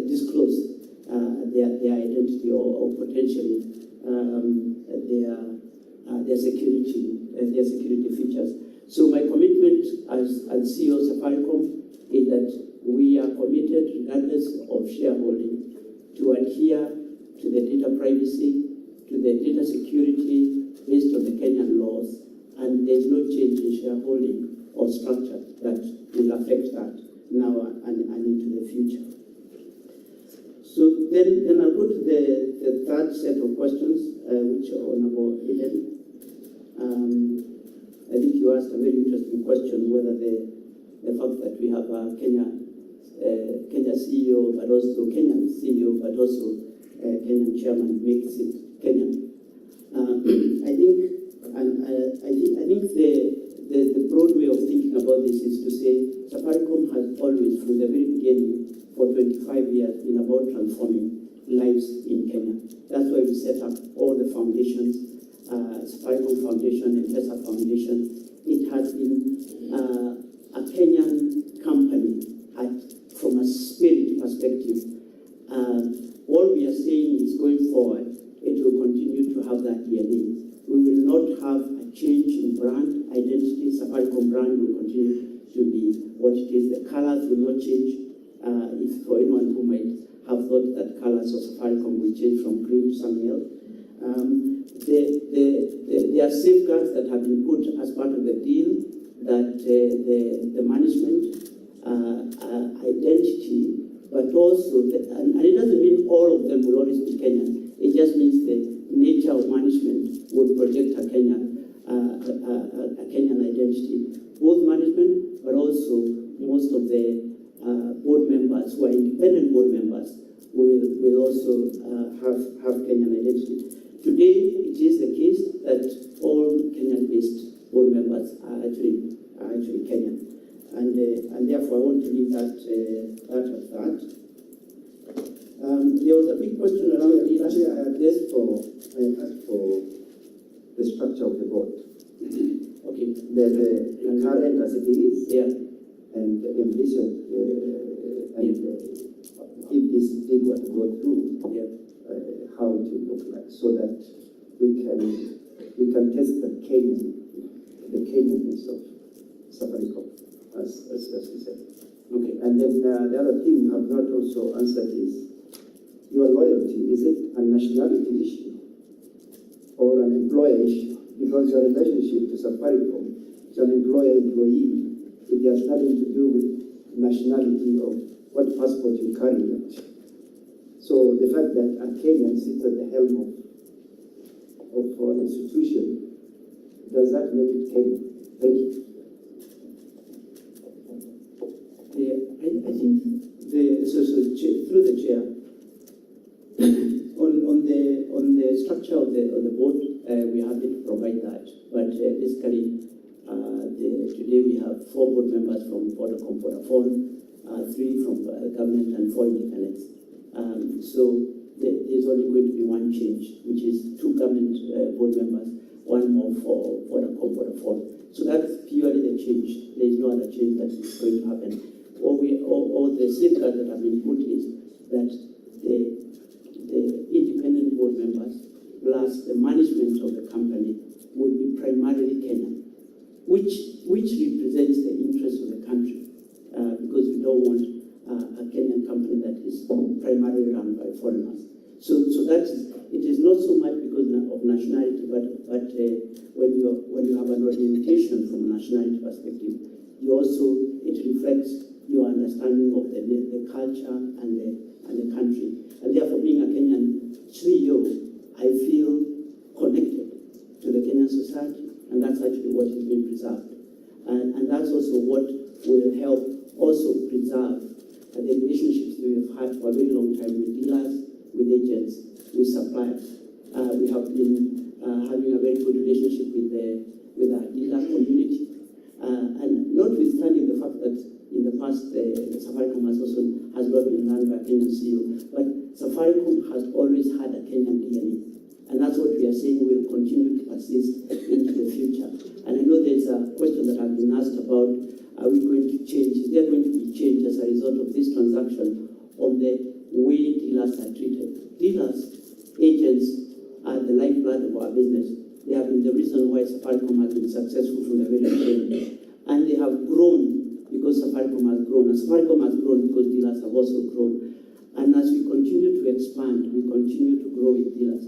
disclose their identity or potentially their security features. So my commitment as CEO of Safaricom is that we are committed, regardless of shareholding, to adhere to the data privacy, to the data security based on the Kenyan laws, and there's no change in shareholding or structure that will affect that now and into the future. So then I'll go to the third set of questions, which are Honourable Eden. I think you asked a very interesting question, whether the fact that we have a Kenya CEO, but also Kenyan CEO, but also Kenyan chairman makes it Kenyan. I think the broad way of thinking about this is to say Safaricom has always, from the very beginning, for 25 years, been about transforming lives in Kenya. That's why we set up all the foundations, Safaricom Foundation and PESA Foundation. It has been a Kenyan company from a spirit perspective. All we are saying is going forward, it will continue to have that DNA. We will not have a change in brand identity. Safaricom brand will continue to be what it is. The colors will not change. If for anyone who might have thought that colors of Safaricom will change from green to something else. There are safeguards that have been put as part of the deal that the management identity, but also, and it doesn't mean all of them will always be Kenyan. It just means the nature of management would project a Kenyan identity. Both management, but also most of the board members who are independent board members will also have Kenyan identity. Today, it is the case that all Kenyan-based board members are actually Kenyan, and therefore I want to leave that at that. There was a big question around the actually, I asked for the structure of the board. Okay. The current as it is, Yeah. and envision, and if this did what go through, how it will look like, so that we can test the Kenyanness of Safaricom, as we said. Okay. And then the other thing you have not also answered is your loyalty. Is it a nationality issue or an employer issue? Because your relationship to Safaricom is an employer-employee. It has nothing to do with nationality of what passport you carry. So the fact that a Kenyan sits at the helm of an institution does that make it Kenya? Thank you. I think through the chair, on the structure of the board, we are happy to provide that. But basically, today we have 4 board members from Vodafone, 3 from government, and 4 independents. So there's only going to be one change, which is 2 government board members, 1 more for Vodafone. So that's purely the change. There is no other change that is going to happen. All the safeguards that have been put is that the independent board members plus the management of the company will be primarily Kenyan, which represents the interests of the country, because we don't want a Kenyan company that is primarily run by foreigners. So that it is not so much because of nationality, but when you have an orientation from a nationality perspective, it reflects your understanding of the culture and the country. And therefore, being a Kenyan CEO, I feel connected to the Kenyan society, and that's actually what is being preserved. And that's also what will help also preserve the relationships we have had for a very long time with dealers, with agents, with suppliers. We have been having a very good relationship with our dealer community. And notwithstanding the fact that in the past, Safaricom has not been run by a Kenyan CEO, but Safaricom has always had a Kenyan DNA. And that's what we are saying will continue to persist into the future. And I know there's a question that has been asked about, are we going to change? Is there going to be change as a result of this transaction on the way dealers are treated? Dealers, agents are the lifeblood of our business. They have been the reason why Safaricom has been successful from the very beginning. And they have grown because Safaricom has grown. And Safaricom has grown because dealers have also grown. And as we continue to expand, we continue to grow with dealers.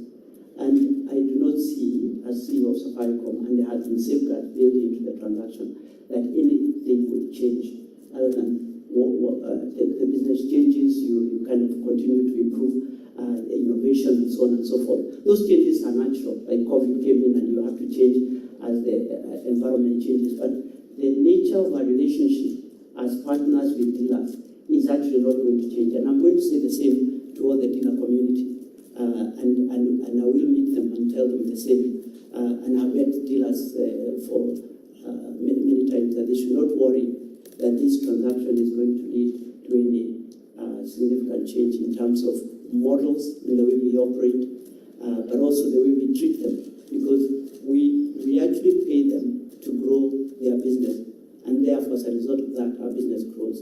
And I do not see, as CEO of Safaricom, and there has been safeguards built into the transaction, that anything will change other than the business changes, you kind of continue to improve innovation and so on and so forth. Those changes are natural, like COVID came in and you have to change as the environment changes. But the nature of our relationship as partners with dealers is actually not going to change. And I'm going to say the same to all the dealer community. And I will meet them and tell them the same. And I've met dealers for many times that they should not worry that this transaction is going to lead to any significant change in terms of models, in the way we operate, but also the way we treat them. Because we actually pay them to grow their business. And therefore, as a result of that, our business grows.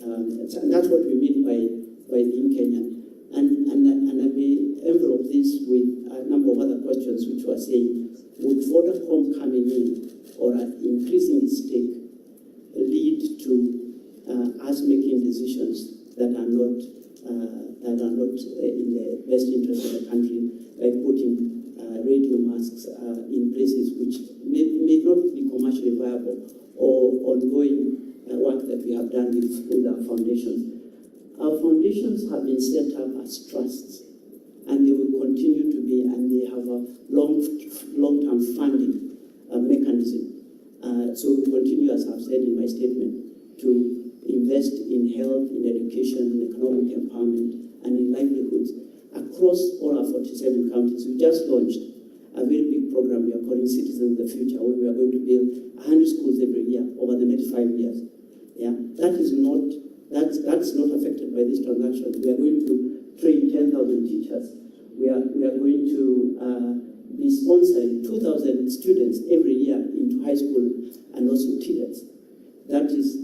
And that's what we mean by being Kenyan. And I may envelope this with a number of other questions which were saying, would Vodacom coming in or increasing its stake lead to us making decisions that are not in the best interest of the country, like putting radio masks in places which may not be commercially viable, or ongoing work that we have done with our foundations? Our foundations have been set up as trusts, and they will continue to be, and they have a long-term funding mechanism. So we continue, as I've said in my statement, to invest in health, in education, in economic empowerment, and in livelihoods across all our 47 counties. We just launched a very big program we are calling Citizens of the Future, where we are going to build 100 schools every year over the next 5 years. Yeah, that's not affected by this transaction. We are going to train 10,000 teachers. We are going to be sponsoring 2,000 students every year into high school and also TVETs. That is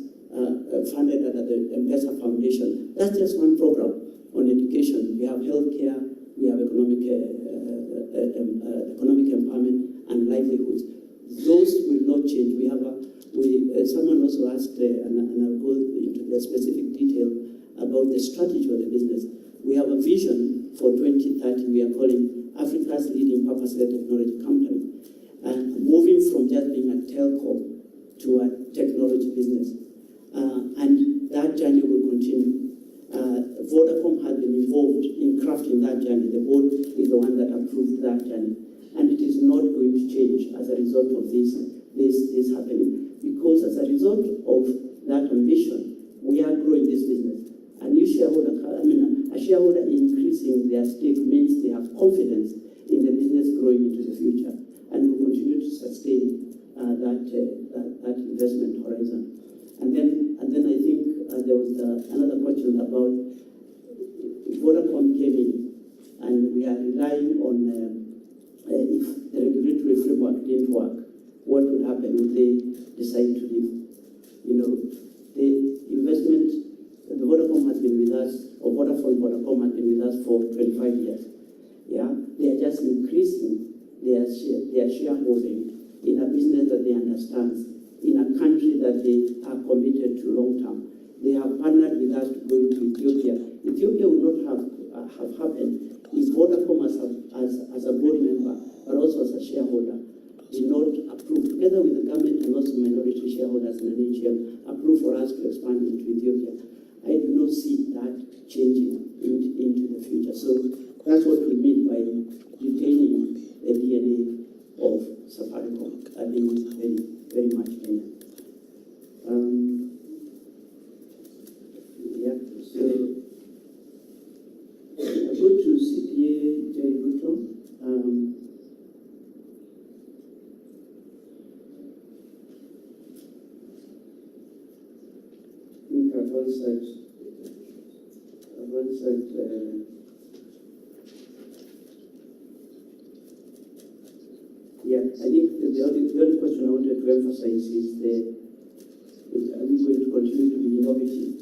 funded under the M-Pesa Foundation. That's just one program on education. We have healthcare, we have economic empowerment and livelihoods. Those will not change. Someone also asked, and I'll go into the specific detail about the strategy of the business. We have a vision for 2030 we are calling Africa's leading purpose-led technology company, and moving from just being a telco to a technology business. And that journey will continue. Vodacom has been involved in crafting that journey. The board is the one that approved that journey. And it is not going to change as a result of this happening. Because as a result of that ambition, we are growing this business. A new shareholder, a shareholder increasing their stake means they have confidence in the business growing into the future. And will continue to sustain that investment horizon. And then I think there was another question about Vodacom came in, and we are relying on if the regulatory framework didn't work, what would happen if they decide to leave? You know, the investment, the Vodacom has been with us, or Vodacom has been with us for 25 years. Yeah, they are just increasing their shareholding in a business that they understand, in a country that they are committed to long term. They have partnered with us to go into Ethiopia. Ethiopia would not have happened if Vodacom as a board member, but also as a shareholder, did not approve, together with the government and also minority shareholders in an AGM, approve for us to expand into Ethiopia. I do not see that changing into the future. So that's what we mean by retaining the DNA of Safaricom, being very, very much Kenyan. So I go to CPA Jerry Ruto. I think I've answered I think the only question I wanted to emphasize is are we going to continue to be innovative,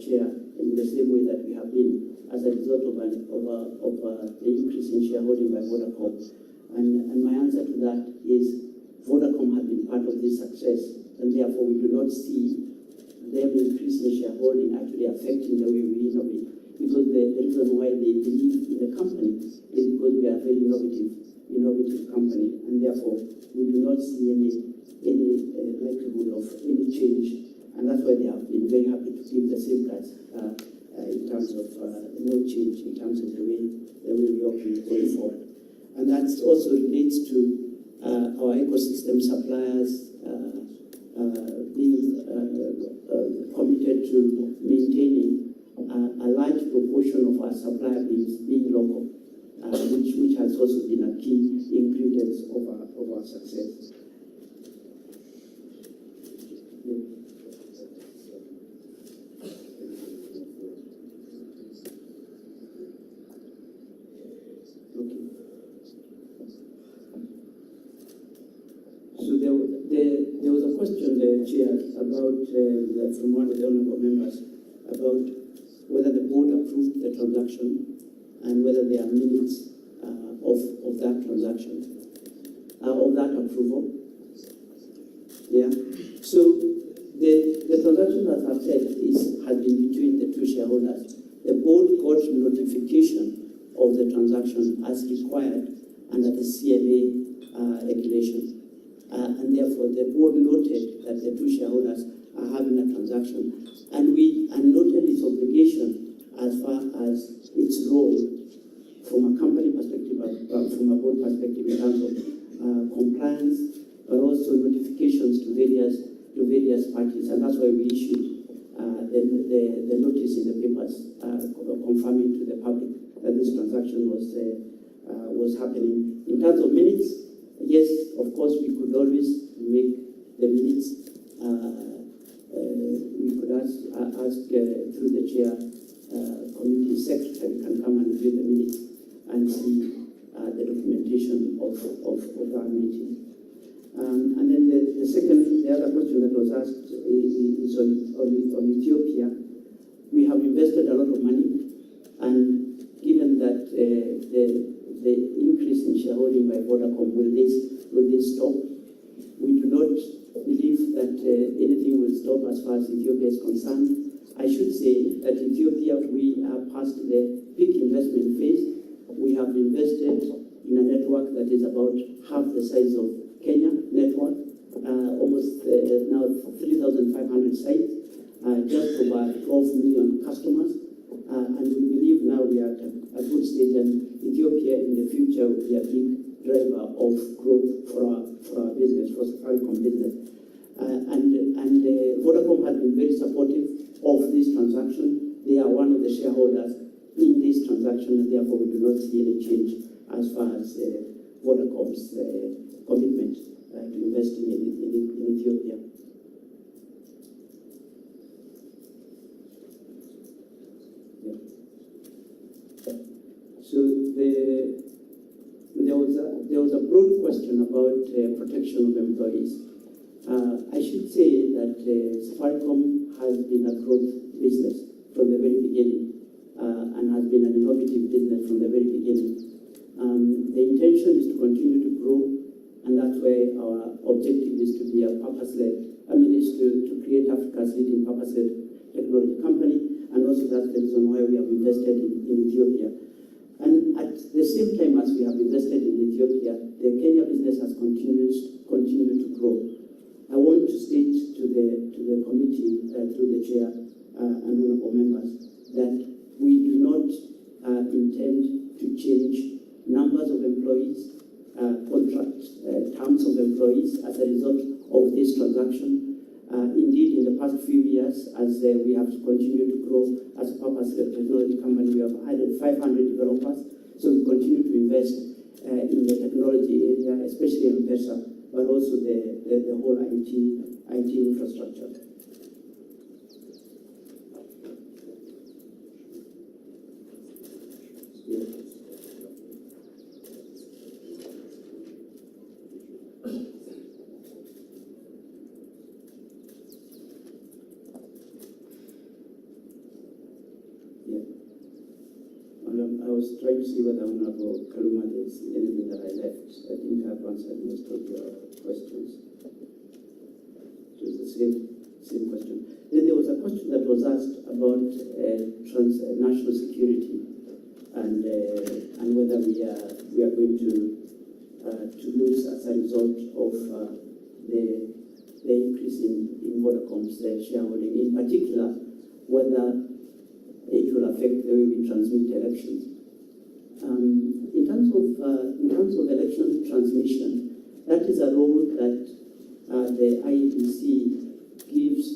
Chair, in the same way that we have been as a result of the increase in shareholding by Vodacom? And my answer to that is Vodacom has been part of this success, and therefore we do not see them increasing shareholding actually affecting the way we innovate. Because the reason why they believe in the company is because we are a very innovative company, and therefore we do not see any likelihood of any change. And that's why they have been very happy to give the safeguards in terms of no change in terms of the way we operate going forward. And that also relates to our ecosystem suppliers being committed to maintaining a large proportion of our supply base being local, which has also been a key ingredient of our success. So there was a question there, Chair, about from one of the honourable members about whether the board approved the transaction and whether there are minutes of that transaction, of that approval. Yeah. So the transaction, as I've said, has been between the two shareholders. The board got notification of the transaction as required under the CMA regulation. And therefore, the board noted that the two shareholders are having a transaction, and noted its obligation as far as its role from a company perspective, from a board perspective in terms of compliance, but also notifications to various parties, and that's why we issued the notice in the papers confirming to the public that this transaction was happening. In terms of minutes, yes, of course, we could always make the minutes. We could ask through the chair, committee secretary can come and read the minutes and see the documentation of our meeting. And then the other question that was asked is on Ethiopia. We have invested a lot of money, and given that the increase in shareholding by Vodacom, will this stop? We do not believe that anything will stop as far as Ethiopia is concerned. I should say that Ethiopia, we are past the peak investment phase. We have invested in a network that is about half the size of Kenya network, almost now 3,500 sites, just over 12 million customers. And we believe now we are at a good stage, and Ethiopia in the future will be a big driver of growth for our business, for Safaricom business. And Vodacom has been very supportive of this transaction. They are one of the shareholders in this transaction, and therefore we do not see any change as far as Vodacom's commitment to investing in Ethiopia. Yeah. So there was a broad question about protection of employees. I should say that Safaricom has been a growth business from the very beginning and has been an innovative business from the very beginning. The intention is to continue to grow, and that's why our objective is to be a purpose-led, is to create Africa's leading purpose-led technology company, and also that's the reason why we have invested in Ethiopia. And at the same time as we have invested in Ethiopia, the Kenya business has continued to grow. I want to state to the committee, to the chair and honorable members, that we do not intend to change numbers of employees, contract terms of employees as a result of this transaction. Indeed, in the past few years, as we have continued to grow as a purpose-led technology company, we have added 500 developers. So we continue to invest in the technology area, especially in M-Pesa, but also the whole IT infrastructure. I was trying to see whether Honorable Kaluma there's anything that I left. I think I've answered most of your questions. It was the same question. Then there was a question that was asked about national security and whether we are going to lose as a result of the increase in Vodacom's shareholding, in particular whether it will affect the way we transmit elections. In terms of election transmission, that is a role that the IEBC gives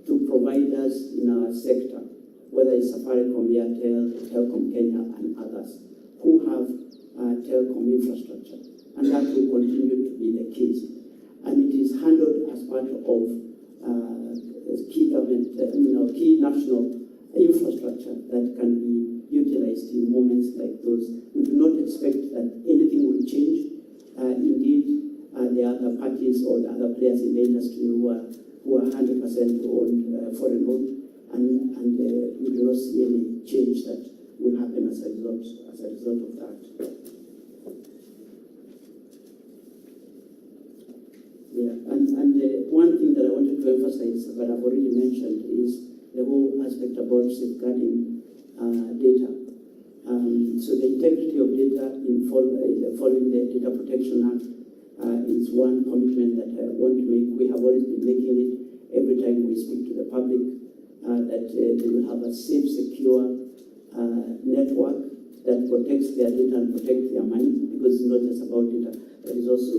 to providers in our sector, whether it's Safaricom, Airtel, Telkom Kenya, and others who have telecom infrastructure, and that will continue to be the case. And it is handled as part of key government, key national infrastructure that can be utilized in moments like those. We do not expect that anything will change. Indeed, there are other parties or the other players in the industry who are 100% owned, foreign owned, and we do not see any change that will happen as a result of that. Yeah, and one thing that I wanted to emphasize, but I've already mentioned, is the whole aspect about safeguarding data. So the integrity of data in following the Data Protection Act is one commitment that I want to make. We have always been making it every time we speak to the public, that they will have a safe, secure network that protects their data and protects their money, because it's not just about data, but it's also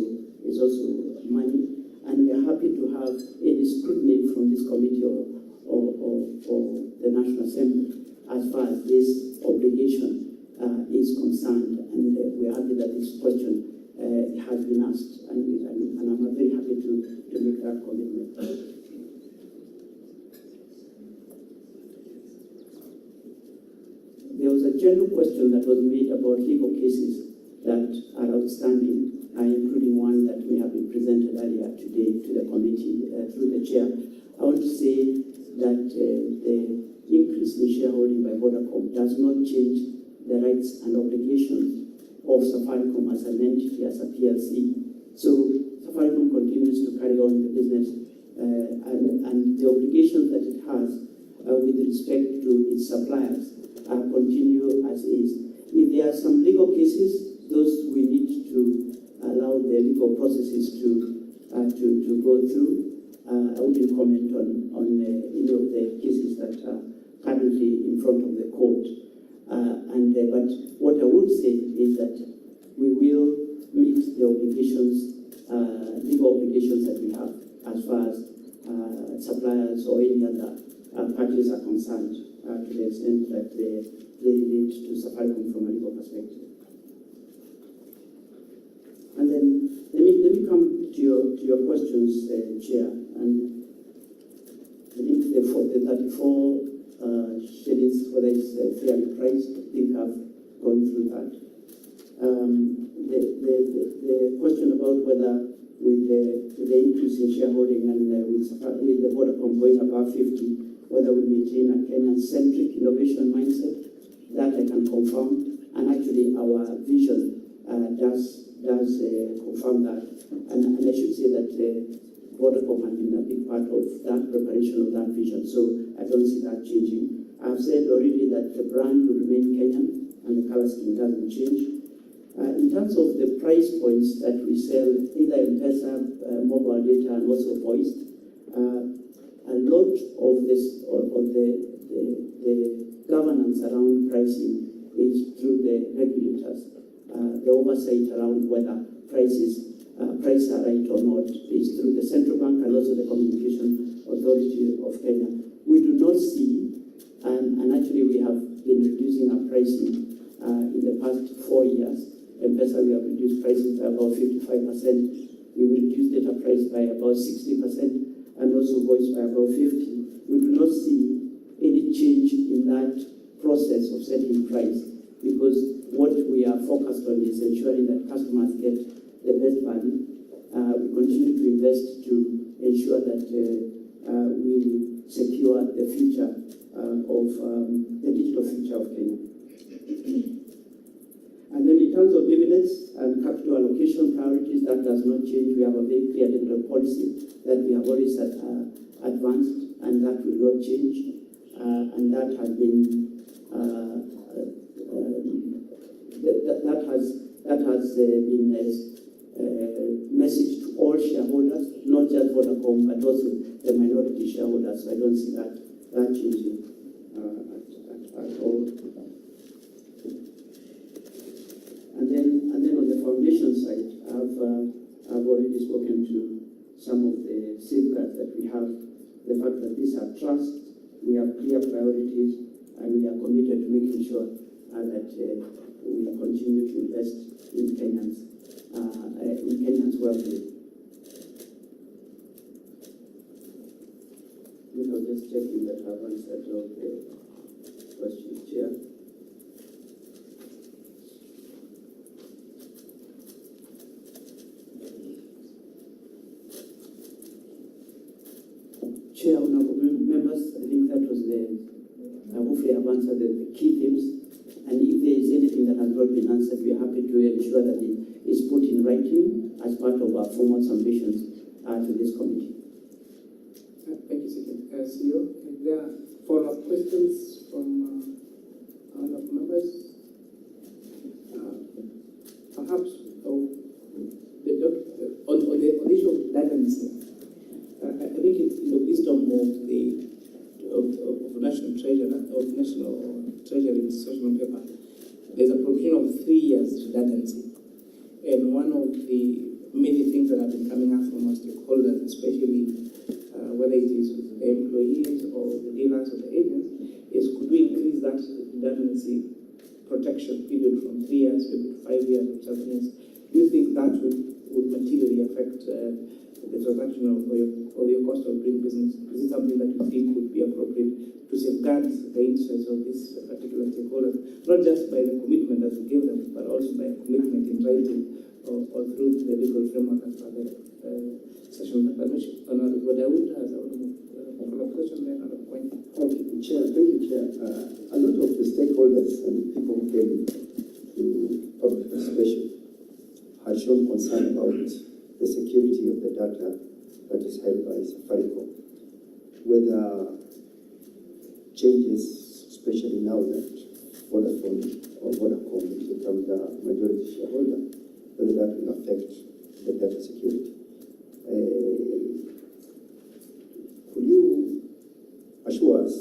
money. And we are happy to have any scrutiny from this committee or the National Assembly as far as this obligation is concerned, and we are happy that this question has been asked, and I'm very happy to make that commitment. There was a general question that was made about legal cases that are outstanding, including one that may have been presented earlier today to the committee through the chair. I want to say that the increase in shareholding by Vodacom does not change the rights and obligations of Safaricom as an entity, as a PLC. So Safaricom continues to carry on the business and the obligations that it has with respect to its suppliers continue as is. If there are some legal cases, those we need to allow the legal processes to go through. I wouldn't comment on any of the cases that currently in front of the court. But what I would say is that we will meet the obligations, legal obligations that we have as far as suppliers or any other parties are concerned, to the extent that they relate to Safaricom from a legal perspective. And then let me come to your questions, Chair. And I think the 34 shillings, whether it's fairly priced, I think I've gone through that. The question about whether with the increase in shareholding and with the Vodacom going above 50, whether we maintain a Kenyan-centric innovation mindset, that I can confirm. And actually, our vision does confirm that. And I should say that Vodacom has been a big part of that preparation of that vision. So I don't see that changing. I've said already that the brand will remain Kenyan and the color scheme doesn't change. In terms of the price points that we sell, either M-Pesa, mobile data, and also voice, a lot of this, of the governance around pricing is through the regulators. The oversight around whether prices are right or not is through the central bank and also the Communication Authority of Kenya. We do not see, and actually we have been reducing our pricing in the past 4 years. M-Pesa, we have reduced prices by about 55%. We reduced data price by about 60%, and also voice by about 50%. We do not see any change in that process of setting price, because what we are focused on is ensuring that customers get the best value. We continue to invest to ensure that we secure the future of the digital future of Kenya. And then in terms of dividends and capital allocation priorities, that does not change. We have a very clear dividend policy that we have always advanced, and that will not change. And that has been been message to all shareholders, not just Vodacom, but also the minority shareholders. So I don't see that changing at all. And then on the foundation side, I've already spoken to some of the safeguards that we have. The fact that these are trusts, we have clear priorities, and we are committed to making sure that we continue to invest in Kenyans' well-being. I think I'll just check in that I've answered all the questions, Chair. Chair, honorable members, I think that was hopefully I've answered the key themes. And if there is anything that has not been answered, we are happy to ensure that it is put in writing as part of our formal submissions to this committee. Thank you, CEO. If there are follow-up questions from honorable members, perhaps on the issue of redundancy, I think it's in the wisdom of the National Treasury institutional paper. There's a provision of 3 years redundancy, and one of the many things that have been coming up from our stakeholders, especially whether it is the employees or the dealers or the agents, is could we increase that redundancy protection period from 3 years to 5 years or 7 years? Do you think that would materially affect the transaction of your cost of doing business? Is it something that you think would be appropriate to safeguard the interests of this particular stakeholder, not just by the commitment that we give them, but also by a commitment in writing or through the legal framework as per the session of permission? What I would ask, I would follow up question there, another point. Okay, Chair, thank you, Chair. A lot of the stakeholders and people who came to public participation had shown concern about the security of the data that is held by Safaricom. Whether changes, especially now that Vodafone or Vodacom will become the majority shareholder, whether that will affect the data security. Could you assure us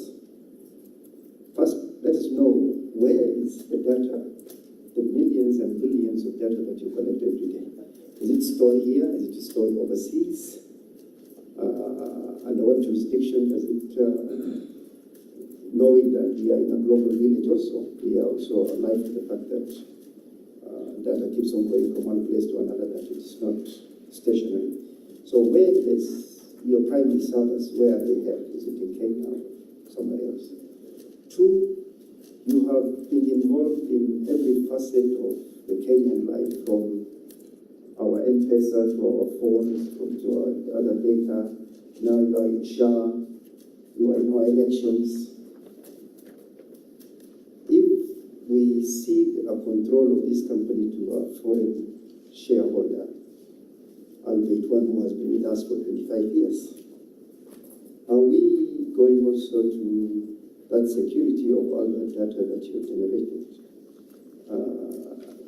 stored here? Is it stored overseas? Under what jurisdiction does it, knowing that we are in a global village also, we are also alive to the fact that data keeps on going from one place to another, that it is not stationary. So where is your primary servers, where are they held? Is it in Kenya or somewhere else? Two, you have been involved in every facet of the Kenyan life, from our M-Pesa to our phones, to our other data. Now you are in SHA, you are in our elections. If we cede a control of this company to a foreign shareholder, albeit one who has been with us for 25 years, are we going also to that security of all the data that you've generated?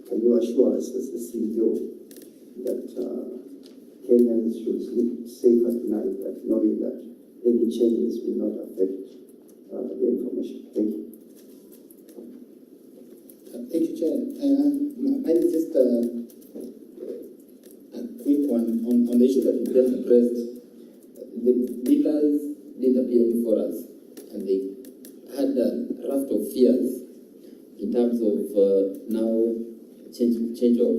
Can you assure us as the CEO that Kenyans should sleep safe at night, that knowing that any changes will not affect the information? Thank you. Thank you, Chair. Mine is just a quick one on the issue that you just addressed. The dealers did appear before us, and they had a raft of fears in terms of now change of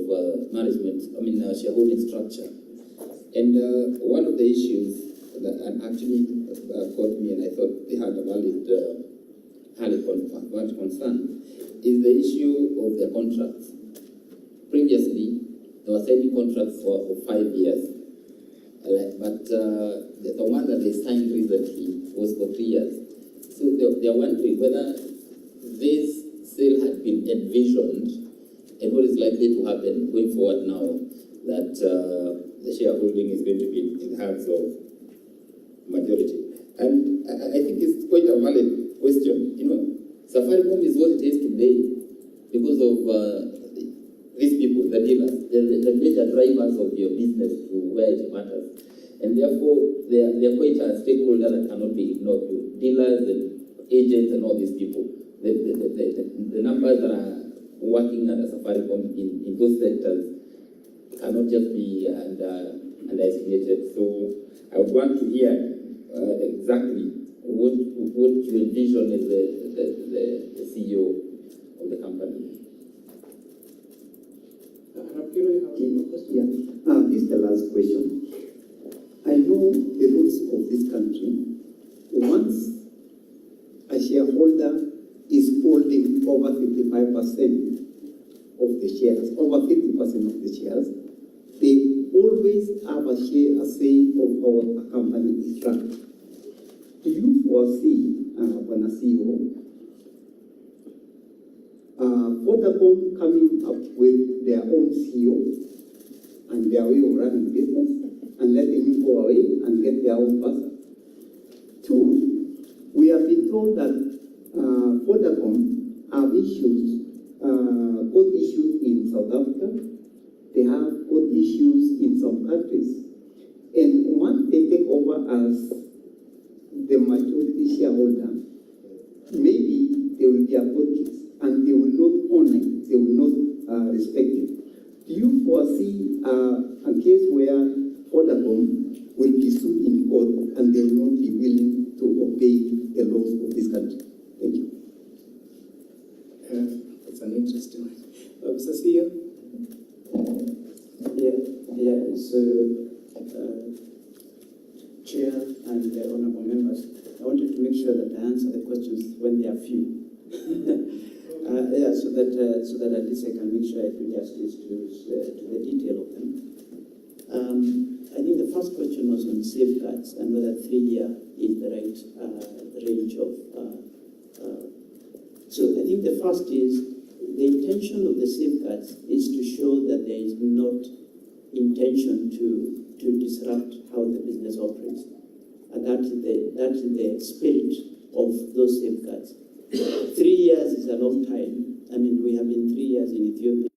management, shareholding structure. And one of the issues that actually caught me, and I thought they had a valid concern, is the issue of their contracts. Previously, they were signing contracts for 5 years, but the one that they signed recently was for 3 years. So they are wondering whether this sale had been envisioned and what is likely to happen going forward now that the shareholding is going to be in the hands of majority. And I think it's quite a valid question. Safaricom is what it is today because of these people, the dealers, the major drivers of your business to where it matters. And therefore, they are quite a stakeholder that cannot be ignored. Dealers and agents and all these people. The numbers that are working at a Safaricom in those sectors cannot just be underestimated. So I would want to hear exactly what you envision as the CEO of the company. Yeah, this is the last question. I know the rules of this country. Once a shareholder is holding over 55% of the shares, over 50% of the shares, they always have a say of how a company is run. Do you foresee, when a CEO, Vodacom coming up with their own CEO and their way of running business and letting him go away and get their own person? Two, we have been told that Vodacom have got issues in South Africa. They have got issues in some countries. And once they take over as the majority shareholder, maybe there will be a court case and they will not honor it, they will not respect it. Do you foresee a case where Vodacom will be sued in court and they will not be willing to obey the laws of this country? Thank you. That's an interesting one. Mr. CEO? So, Chair and honorable members, I wanted to make sure that I answer the questions when they are few. So that at least I can make sure I do justice to the detail of them. I think the first question was on safeguards and whether 3 year is the right range of. So I think the first is the intention of the safeguards is to show that there is not intention to disrupt how the business operates. And that is the spirit of those safeguards. 3 years is a long time. I mean, we have been 3 years in Ethiopia.